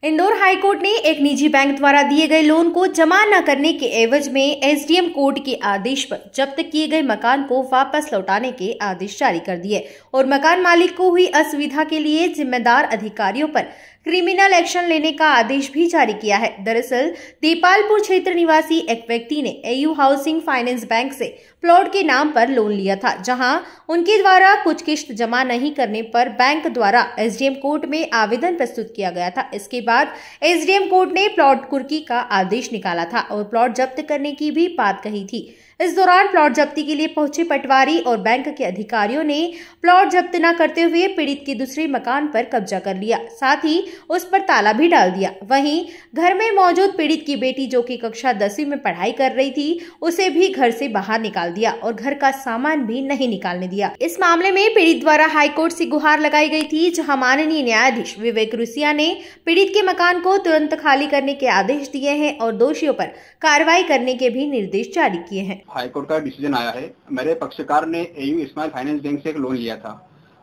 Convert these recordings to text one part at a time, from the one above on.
Indore high court ने एक निजी बैंक द्वारा दिए गए लोन को जमा न करने के एवज में एसडीएम कोर्ट के आदेश पर जब्त किए गए मकान को वापस लौटाने के आदेश जारी कर दिए और मकान मालिक को हुई असुविधा के लिए जिम्मेदार अधिकारियों पर क्रिमिनल एक्शन लेने का आदेश भी जारी किया है। दरअसल देपालपुर क्षेत्र निवासी एक व्यक्ति ने एयू हाउसिंग फाइनेंस बैंक से प्लॉट के नाम पर लोन लिया था, जहां उनके द्वारा कुछ किश्त जमा नहीं करने पर बैंक द्वारा एसडीएम कोर्ट में आवेदन प्रस्तुत किया गया था। इसके बाद एसडीएम कोर्ट ने प्लॉट कुर्की का आदेश निकाला था और प्लॉट जब्त करने की भी बात कही थी। इस दौरान प्लॉट जब्ती के लिए पहुंचे पटवारी और बैंक के अधिकारियों ने प्लॉट जब्त न करते हुए पीड़ित के दूसरे मकान पर कब्जा कर लिया, साथ ही उस पर ताला भी डाल दिया। वहीं घर में मौजूद पीड़ित की बेटी, जो कि कक्षा 10वीं में पढ़ाई कर रही थी, उसे भी घर से बाहर निकाल दिया और घर का सामान भी नहीं निकालने दिया। इस मामले में पीड़ित द्वारा हाईकोर्ट से गुहार लगाई गई थी, जहाँ माननीय न्यायाधीश विवेक रुसिया ने पीड़ित के मकान को तुरंत खाली करने के आदेश दिए हैं और दोषियों पर कार्रवाई करने के भी निर्देश जारी किए हैं। हाईकोर्ट का डिसीजन आया है। मेरे पक्षकार ने एयू स्मॉल फाइनेंस बैंक से एक लोन लिया था।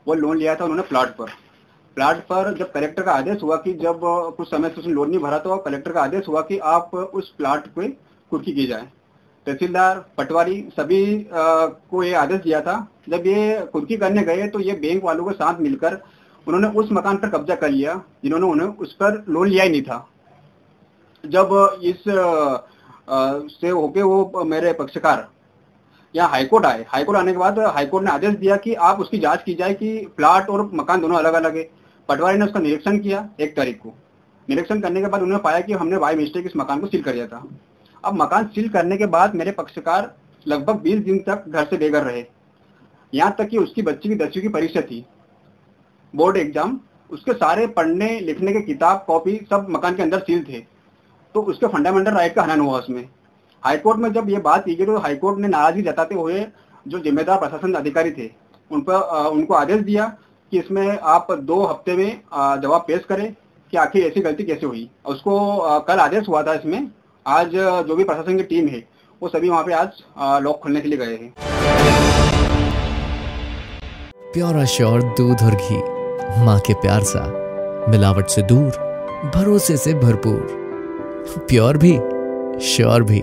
वो लोन लिया था उन्होंने प्लाट पर जब कलेक्टर का आदेश हुआ कि जब कुछ समय से उसने लोन नहीं भरा, तो कलेक्टर का आदेश हुआ कि आप उस प्लाट पे कुर्की की जाए। तहसीलदार, पटवारी सभी को ये आदेश दिया था। जब ये कुर्की करने गए तो ये बैंक वालों के साथ मिलकर उन्होंने उस मकान पर कब्जा कर लिया जिन्होंने उन्हें उस पर लोन लिया ही नहीं था। जब इस से होके वो मेरे पक्षकार यहाँ हाईकोर्ट आए। हाईकोर्ट आने के बाद हाईकोर्ट ने आदेश दिया कि आप उसकी जांच की जाए कि प्लाट और मकान दोनों अलग अलग है। पटवारी ने उसका निरीक्षण किया 1 तारीख को। निरीक्षण करने के बाद उन्होंने पाया कि हमने बाय मिस्टेक इस मकान को सील कर दिया था। अब मकान सील करने के बाद मेरे पक्षकार लगभग 20 दिन तक घर से बेघर रहे। यहाँ तक कि उसकी बच्ची की 10वीं की परीक्षा थी, बोर्ड एग्जाम, उसके सारे पढ़ने लिखने के किताब कॉपी सब मकान के अंदर सील थे। तो उसके फंडामेंटल राइट का हनन हुआ उसमें। हाईकोर्ट में जब ये बात की गई तो हाईकोर्ट ने नाराजगी जताते हुए जो जिम्मेदार प्रशासन अधिकारी थे उन पर उनको आदेश दिया कि इसमें आप 2 हफ्ते में जवाब पेश करें कि आखिर ऐसी गलती कैसे हुई। उसको कल आदेश हुआ था। इसमें आज जो भी प्रशासन की टीम है वो सभी वहाँ पे आज लॉक खोलने के लिए गए हैं। प्योर श्योर दूध और घी, माँ के प्यार सा, मिलावट से दूर, भरोसे से भरपूर, प्योर भी श्योर भी।